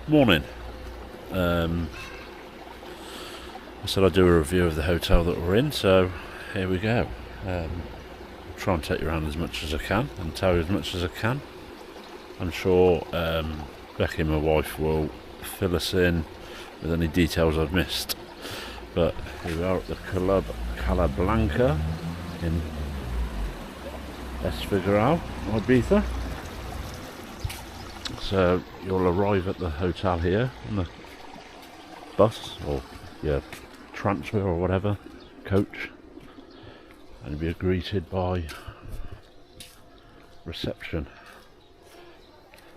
Morning. I said I'd do a review of the hotel that we're in, so here we go. Try and take you around as much as I can and tell you as much as I can. I'm sure Becky, my wife, will fill us in with any details I've missed. But here we are at the Club Cala Blanca in Esfigurao, Ibiza. So you'll arrive at the hotel here on the bus or your transfer or whatever, coach, and you'll be greeted by reception.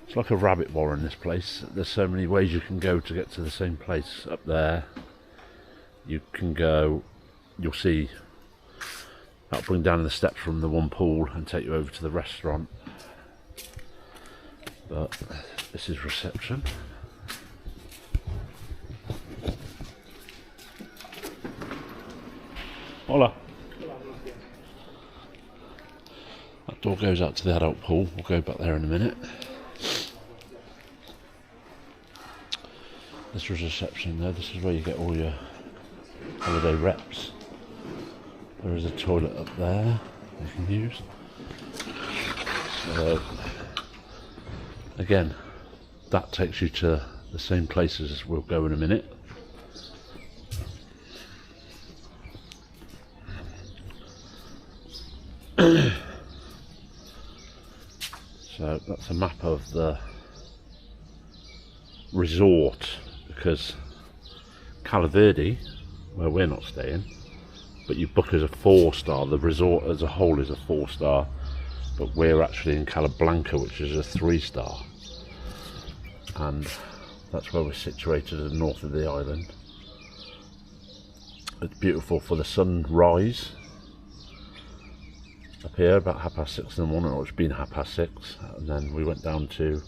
It's like a rabbit warren, this place. There's so many ways you can go to get to the same place. Up there you can go, you'll see that'll bring down the steps from the one pool and take you over to the restaurant. But this is reception. Hola. That door goes out to the adult pool. We'll go back there in a minute. This was reception there. This is where you get all your holiday reps. There is a toilet up there you can use. So again, that takes you to the same places as we'll go in a minute. So that's a map of the resort, because Cala Verde, where we're not staying, but you book as a 4-star, the resort as a whole is a 4-star, but we're actually in Cala Blanca, which is a 3-star, and that's where we're situated at the north of the island. It's beautiful for the sunrise up here about 6:30 in the morning, or it's been 6:30, and then we went down to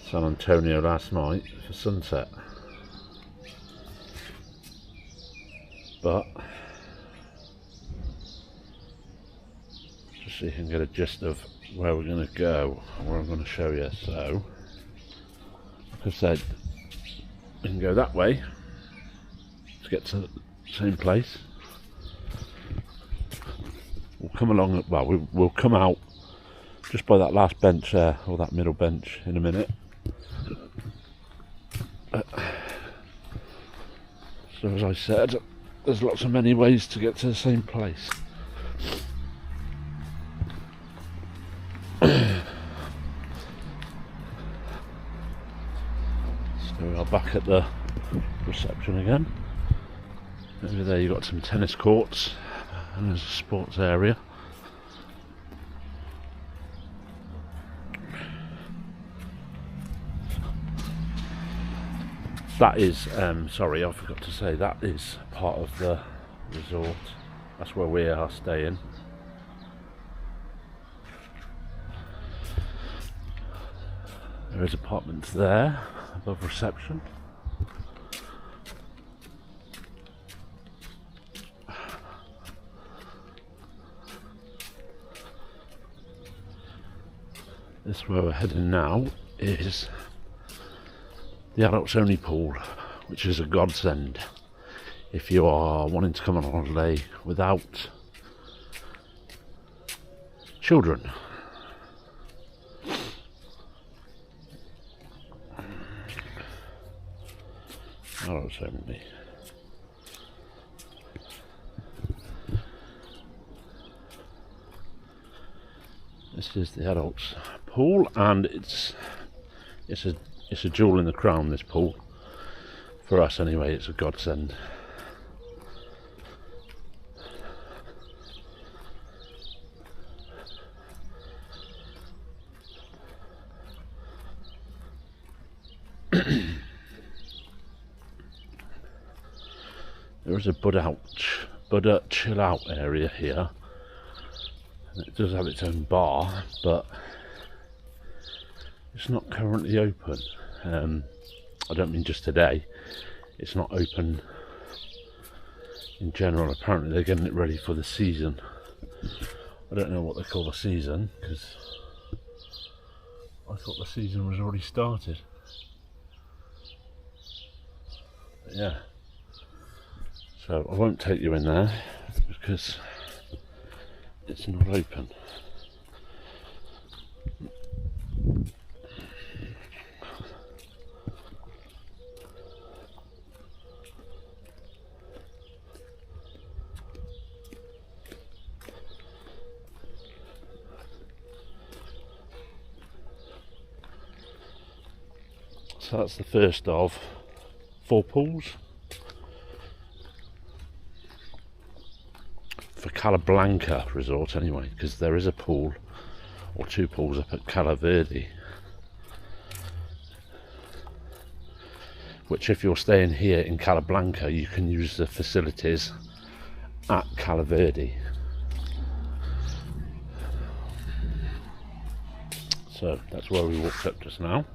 San Antonio last night for sunset. But just so you can get a gist of where we're going to go, where I'm going to show you. So like I said, we can go that way to get to the same place. We'll come along, well, we'll come out just by that last bench there, or that middle bench, in a minute. So as I said, there's lots of many ways to get to the same place. So we are back at the reception again. Over there you've got some tennis courts, and there's a sports area. That is, sorry, I forgot to say, that is part of the resort. That's where we are staying. There is apartments there above reception. This where we're heading now is the adults only pool, which is a godsend if you are wanting to come on holiday without children. Adults only. This is the adults pool, and it's a jewel in the crown, this pool. For us anyway, it's a godsend. There is a Buddha chill out area here, and it does have its own bar, but it's not currently open. I don't mean just today, it's not open in general. Apparently they're getting it ready for the season. I don't know what they call the season, because I thought the season was already started. Yeah. So I won't take you in there because it's not open. So that's the first of 4 pools for Cala Blanca resort anyway, because there is a pool or 2 pools up at Cala Verde, which if you're staying here in Cala Blanca you can use the facilities at Cala Verde. So that's where we walked up just now.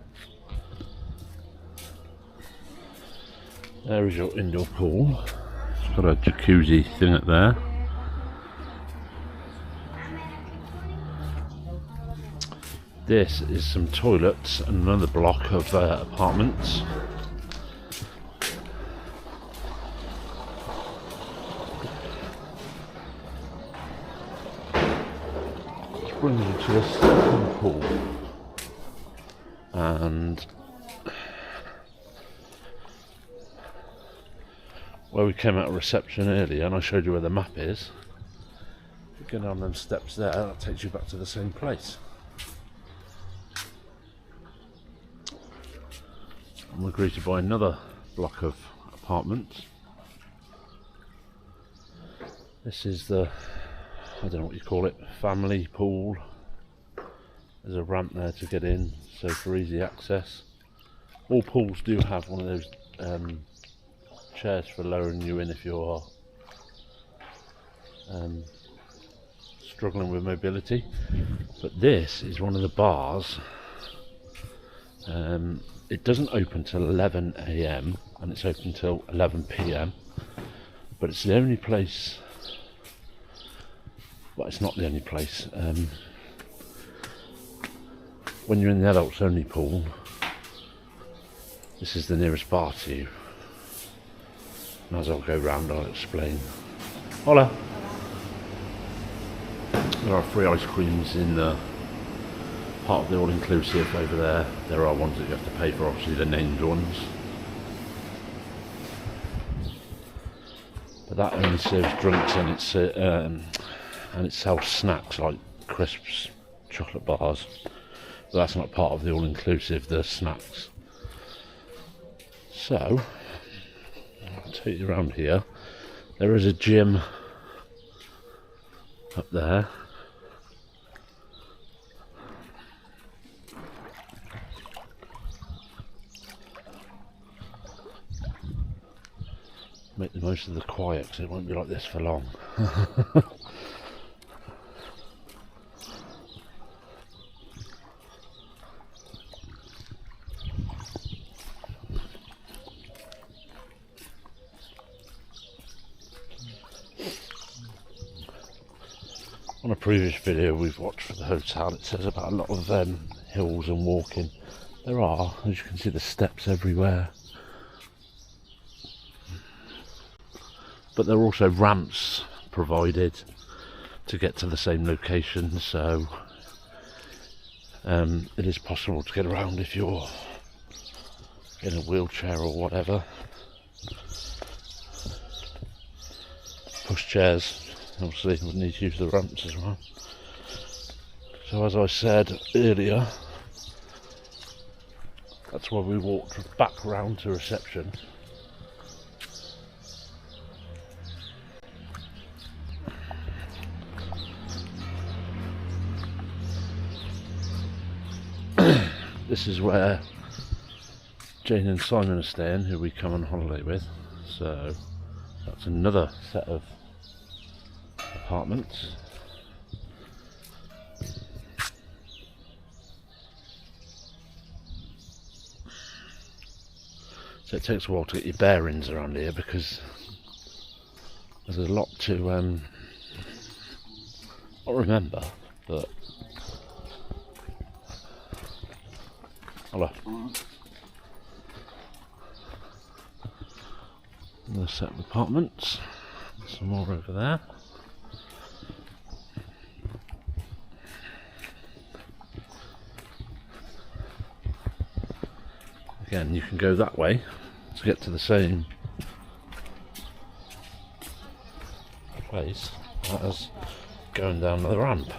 There is your indoor pool. It's got a jacuzzi thing up there. This is some toilets and another block of apartments. Which brings you to the second pool. And where we came out of reception earlier and I showed you where the map is, you go down them steps there, that takes you back to the same place. And we're greeted by another block of apartments. This is the, I don't know what you call it, family pool. There's a ramp there to get in, so for easy access. All pools do have one of those chairs for lowering you in if you're struggling with mobility. But this is one of the bars. It doesn't open till 11 AM and it's open till 11 PM, but it's the only place, well, it's not the only place. When you're in the adults only pool, this is the nearest bar to you. And as I'll go round, I'll explain. Hola! There are free ice creams in the part of the all-inclusive over there. There are ones that you have to pay for, obviously the named ones. But that only serves drinks and it sells snacks like crisps, chocolate bars. But that's not part of the all-inclusive, the snacks. So, I'll take you around here. There is a gym up there. Make the most of the quiet because it won't be like this for long. On a previous video we've watched for the hotel, it says about a lot of hills and walking. There are, as you can see, the steps everywhere. But there are also ramps provided to get to the same location, so it is possible to get around if you're in a wheelchair or whatever. Push chairs, obviously, would need to use the ramps as well. So as I said earlier, that's why we walked back round to reception. This is where Janne and Simon are staying, who we come on holiday with. So that's another set of apartments. So it takes a while to get your bearings around here because there's a lot to not remember, but hello. Another set of apartments. Some more over there. Again, you can go that way to get to the same place as going down the ramp.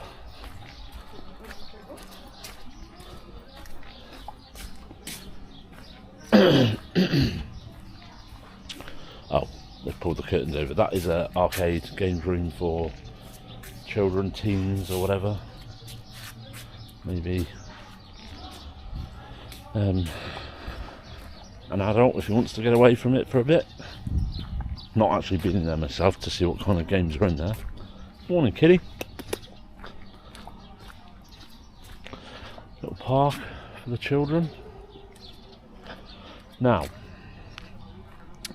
Oh, they've pulled the curtains over. That is an arcade games room for children, teens or whatever. Maybe an adult if he wants to get away from it for a bit. Not actually been in there myself to see what kind of games are in there. Morning, kitty. Little park for the children. Now,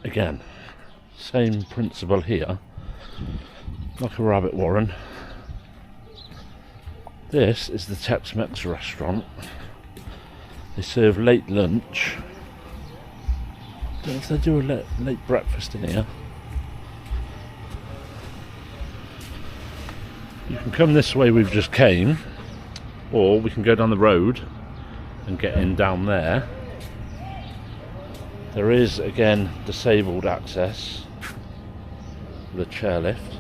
again, same principle here, like a rabbit warren. This is the Tex-Mex restaurant. They serve late lunch. Don't know if they do a late breakfast in here. You can come this way we've just came, or we can go down the road and get in down there. There is again disabled access with a chairlift.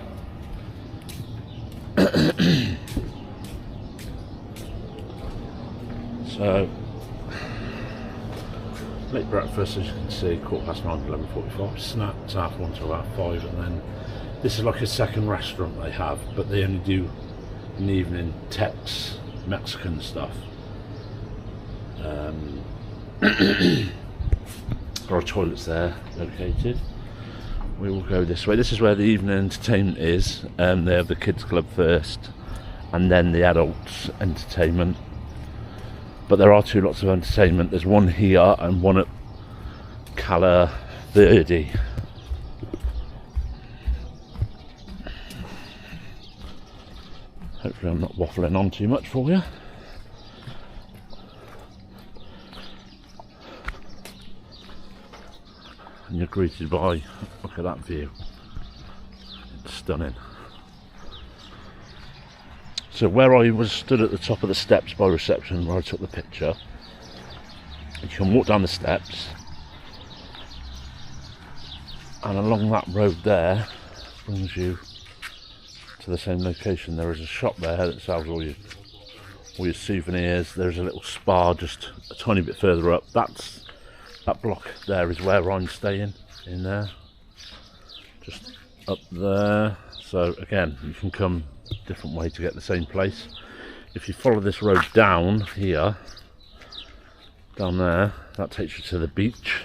So late breakfast, as you can see, 9:15, 11:45. Snacks 1:30 to about 5, and then this is like a second restaurant they have, but they only do in the evening Tex Mexican stuff. There are toilets there located. We will go this way. This is where the evening entertainment is. They have the kids club first and then the adults entertainment. But there are two lots of entertainment. There's one here and one at Cala Verde. Hopefully I'm not waffling on too much for you. And you're greeted by, look at that view, it's stunning. So where I was stood at the top of the steps by reception where I took the picture, you can walk down the steps and along that road there brings you to the same location. There is a shop there that sells all your souvenirs. There's a little spa just a tiny bit further up. That block there is where I'm staying, in there, just up there. So again, you can come a different way to get the same place. If you follow this road down here, down there, that takes you to the beach.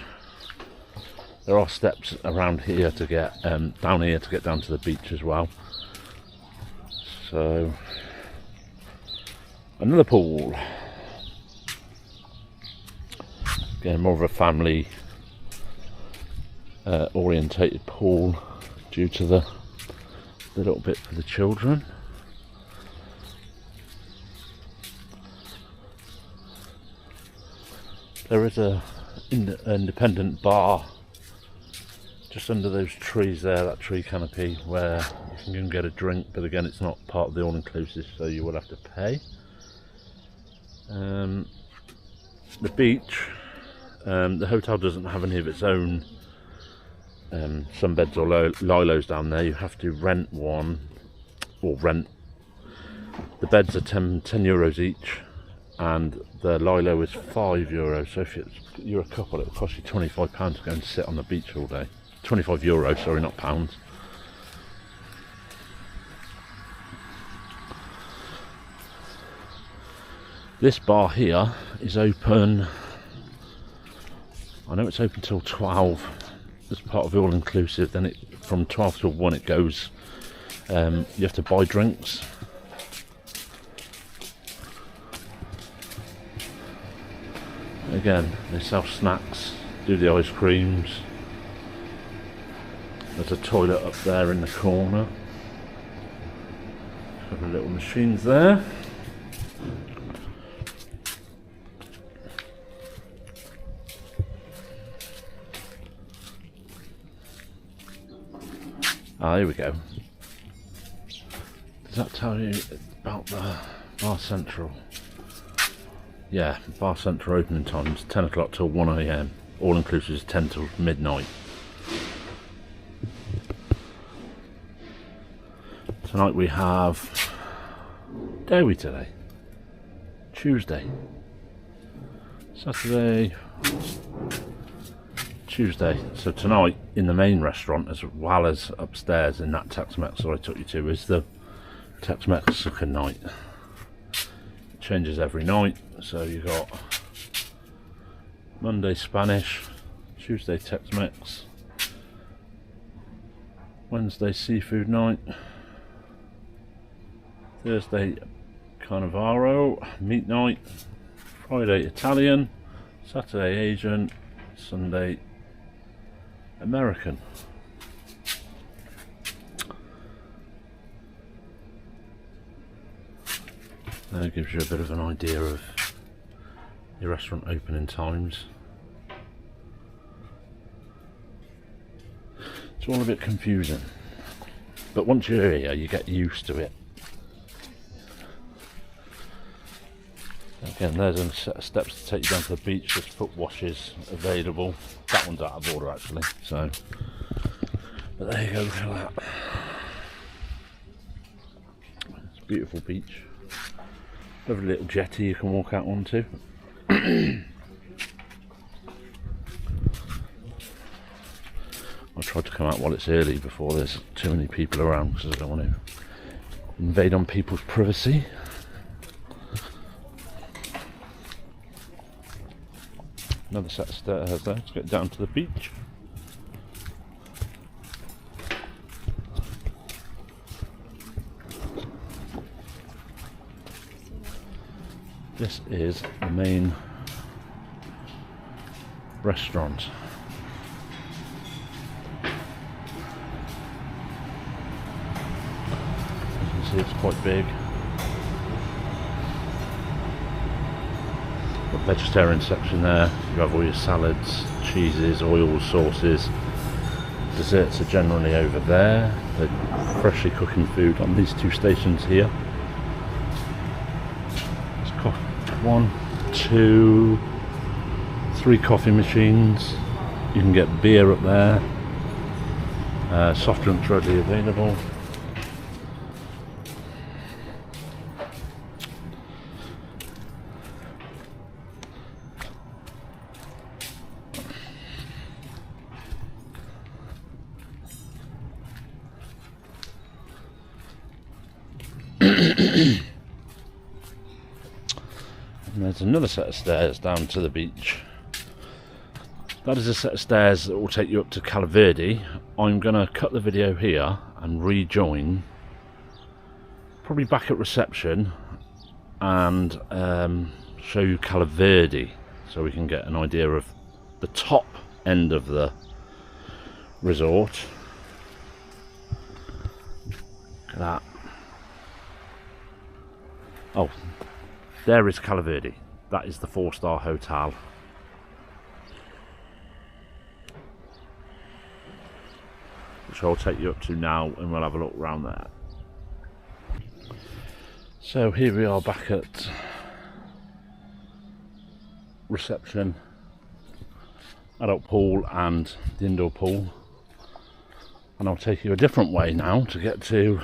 There are steps around here to get down here to get down to the beach as well. So another pool. Again, more of a family orientated pool due to the little bit for the children. There is a independent bar just under those trees there, that tree canopy, where you can go and get a drink, but again it's not part of the all-inclusive, so you will have to pay. The beach, the hotel doesn't have any of its own sunbeds or lilos down there. You have to rent one, or rent. The beds are 10 euros each, and the lilo is €5. So if you're a couple, it will cost you £25 to go and sit on the beach all day. €25, sorry, not pounds. This bar here is open, I know it's open till 12 as part of the all-inclusive. Then from 12 till 1 it goes, you have to buy drinks. Again, they sell snacks, do the ice creams. There's a toilet up there in the corner. Couple of little machines there. Ah, here we go. Does that tell you about the Bar Central? Yeah, Bar Central opening times 10 o'clock till 1 AM. All inclusive is 10 till midnight. Tonight we have, dare we today? Tuesday. Saturday, Tuesday. So tonight in the main restaurant, as well as upstairs in that Tex-Mex that I took you to, is the Tex-Mexican night. It changes every night. So you got Monday Spanish, Tuesday Tex-Mex, Wednesday seafood night, Thursday Carnivaro, meat night, Friday Italian, Saturday Asian, Sunday American. That gives you a bit of an idea of your restaurant opening times. It's all a bit confusing, but once you're here you get used to it. Again, there's a set of steps to take you down to the beach. There's foot washes available. That one's out of order actually, so, but there you go, look at that. It's a beautiful beach. Lovely little jetty you can walk out onto. I tried to come out while it's early before there's too many people around, because I don't want to invade on people's privacy. Another set of stairs there to get down to the beach. This is the main restaurant. As you can see, it's quite big. Got vegetarian section there. You have all your salads, cheeses, oils, sauces. Desserts are generally over there. They're freshly cooking food on these two stations here. It's 1, 2, 3 coffee machines. You can get beer up there. Soft drinks readily available. And there's another set of stairs down to the beach. That is a set of stairs that will take you up to Cala Verde. I'm going to cut the video here and rejoin, probably back at reception, and show you Cala Verde, so we can get an idea of the top end of the resort. Look at that. Oh, there is Cala Verde. That is the 4-star hotel. Which I'll take you up to now, and we'll have a look around there. So here we are back at reception, adult pool and the indoor pool. And I'll take you a different way now to get to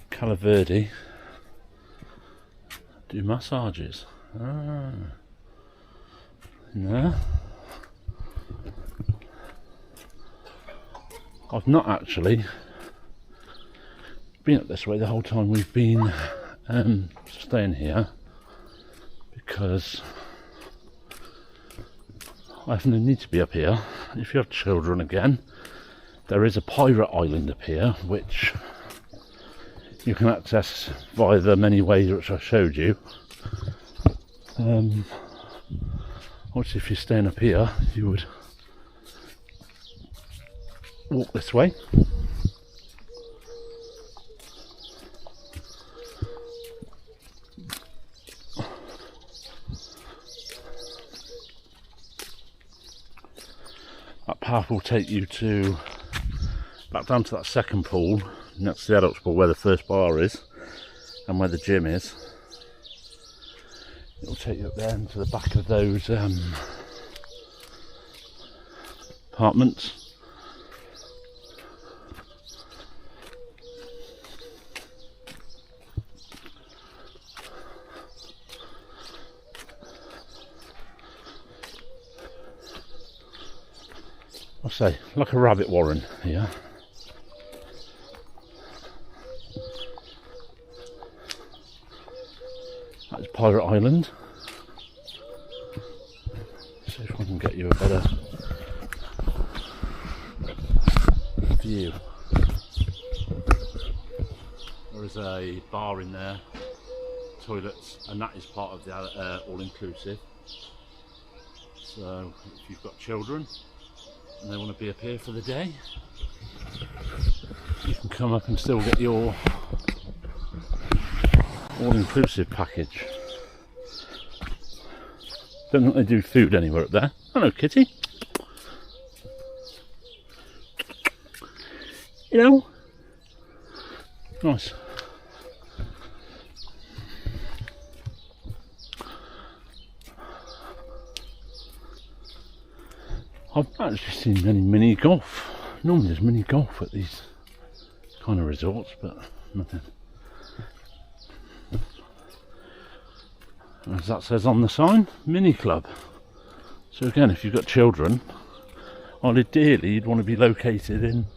Cala Verde. Do massages. No, I've not actually been up this way the whole time we've been staying here, because I have no need to be up here. If you have children, again, there is a pirate island up here which you can access via the many ways which I showed you. Obviously, if you're staying up here, you would walk this way. That path will take you to back down to that second pool next to the adults pool where the first bar is and where the gym is. It'll take you up there into the back of those apartments. I'll say, like a rabbit warren here. That's Pirate Island. See if I can get you a better view. There is a bar in there, toilets, and that is part of the all-inclusive. So if you've got children and they want to be up here for the day, you can come up and still get your all-inclusive package. Don't think they do food anywhere up there. Hello, kitty. You know, nice. I've not actually seen any mini golf. Normally there's mini golf at these kind of resorts, but nothing. As that says on the sign, mini club. So again, if you've got children, ideally you'd want to be located in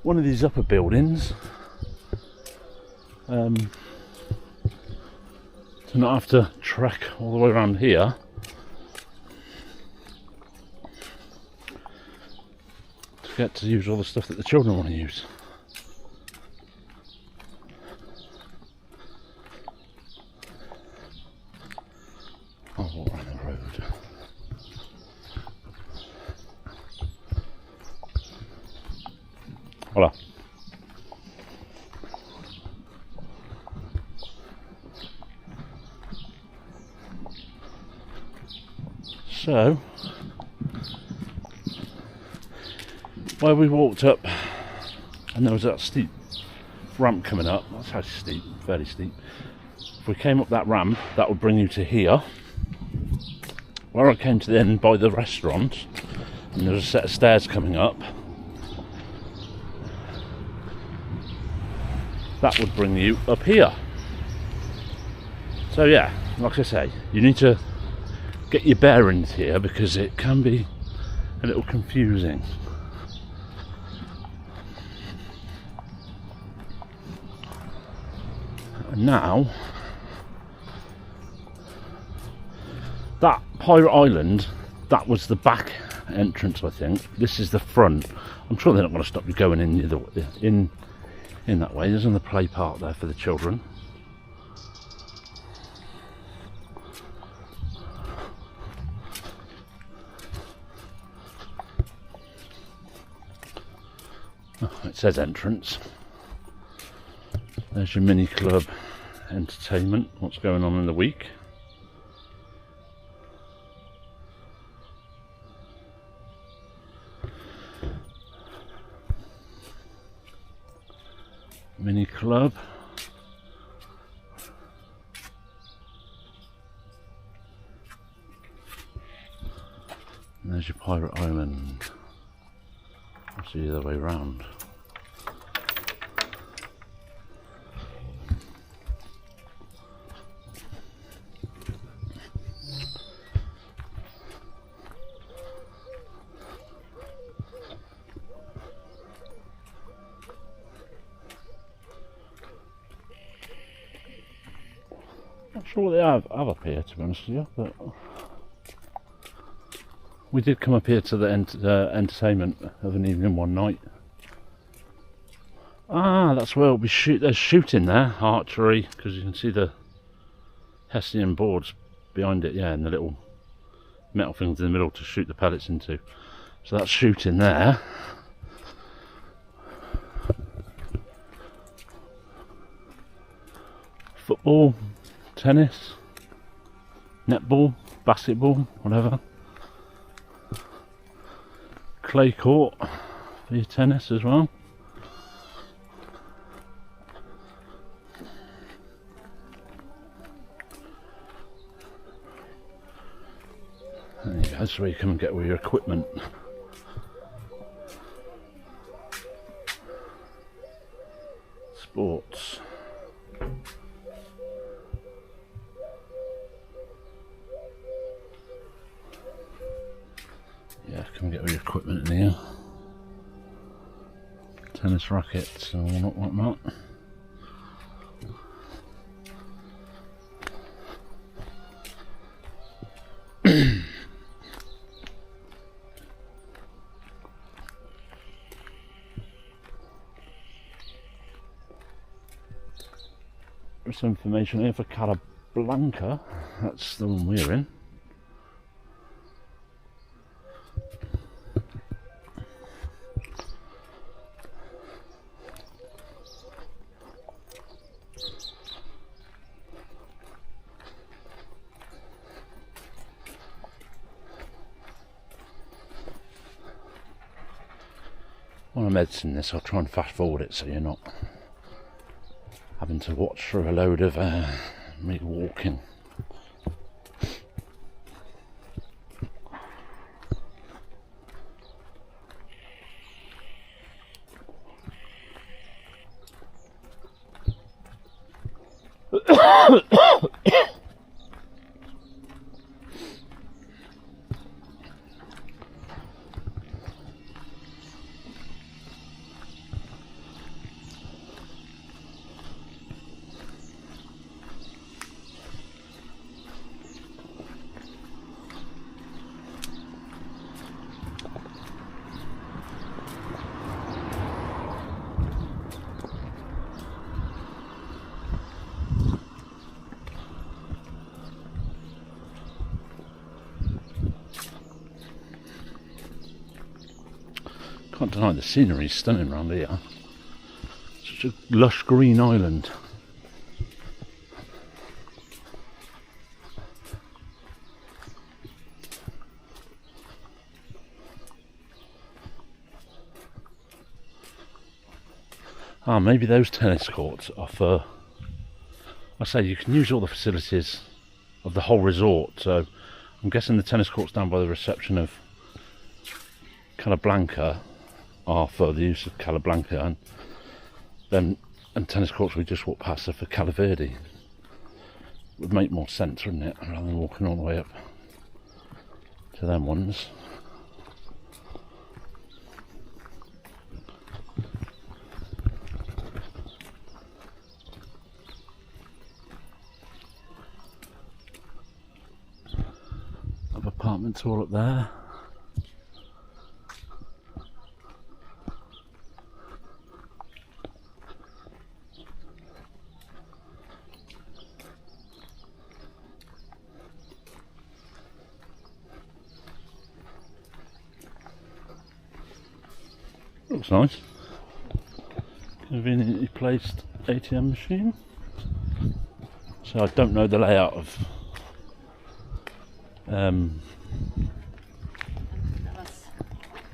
one of these upper buildings to not have to trek all the way around here to get to use all the stuff that the children want to use. I'll walk around the road. Voila. So, where we walked up, and there was that steep ramp coming up. That's how steep, fairly steep. If we came up that ramp, that would bring you to here. Where I came to then by the restaurant, and there's a set of stairs coming up. That would bring you up here. So yeah, like I say, you need to get your bearings here because it can be a little confusing. And now, that Pirate Island, that was the back entrance, I think. This is the front. I'm sure they're not going to stop you going in that way. There's another play park there for the children. Oh, it says entrance. There's your mini club entertainment, what's going on in the week. Mini club. And there's your Pirate Island. That's the other way round. Not sure what they have up here, to be honest with you, but we did come up here to the entertainment of an evening one night. Ah, that's where we'll be there's shooting there, archery, because you can see the Hessian boards behind it, yeah, and the little metal things in the middle to shoot the pellets into. So that's shooting there. Football, tennis, netball, basketball, whatever. clay court for your tennis as well. There you go, that's where you come and get all your equipment. Sports. Yeah, come get all your equipment in here. Tennis rackets and whatnot. There's some information here for Cala Blanca. That's the one we're in. When I'm editing this, I'll try and fast forward it so you're not having to watch through a load of me walking. Can't deny the scenery is stunning around here. Such a lush green island. Ah, maybe those tennis courts offer, I say you can use all the facilities of the whole resort, so I'm guessing the tennis courts down by the reception of Cala Blanca are for the use of Cala Blanca, and tennis courts we just walked past are for Cala Verde. Would make more sense, wouldn't it, rather than walking all the way up to them ones. Other apartments all up there. Looks nice. Conveniently placed ATM machine. So I don't know the layout of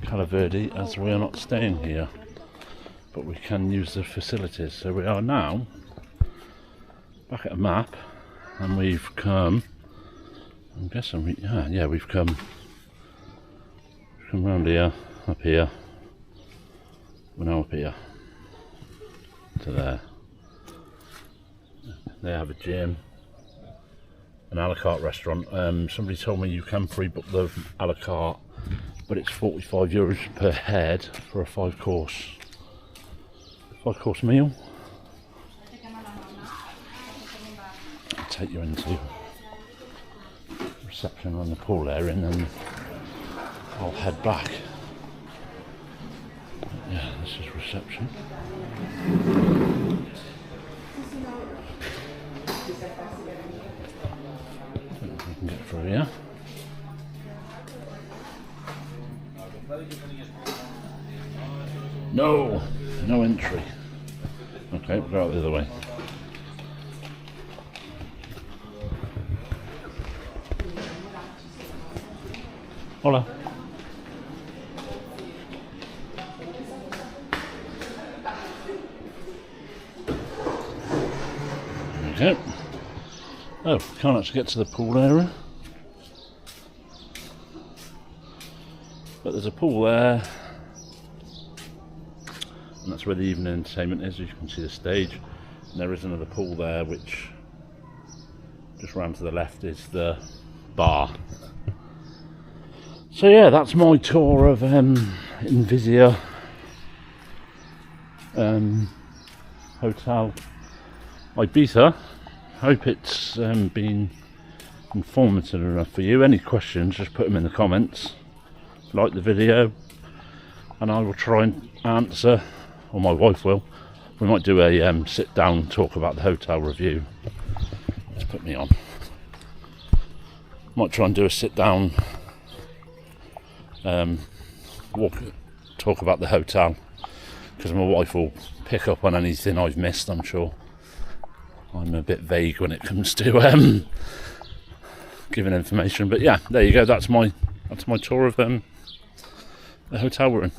Cala Verde, as we are not staying here, but we can use the facilities. So we are now back at a map, and we've come, I'm guessing we've come round here, up here. We're now up here to there. They have a gym, an a la carte restaurant. Somebody told me you can pre-book the a la carte, but it's €45 per head for a five course meal. I'll take you into reception on the pool area, and then I'll head back. Yeah, this is reception. I think we can get through here. No entry. Okay, we'll go out the other way. Hola. we go. Oh, can't actually get to the pool area. But there's a pool there. And that's where the evening entertainment is. You can see the stage. And there is another pool there, which just round to the left is the bar. So yeah, that's my tour of Invisa Hotel Ibiza. Hope it's been informative enough for you. Any questions, just put them in the comments. Like the video, and I will try and answer, or my wife will. We might do a sit down talk about the hotel review. Let's put me on. Might try and do a sit down talk about the hotel, because my wife will pick up on anything I've missed. I'm sure I'm a bit vague when it comes to giving information, but yeah, there you go. That's my tour of the hotel we're in.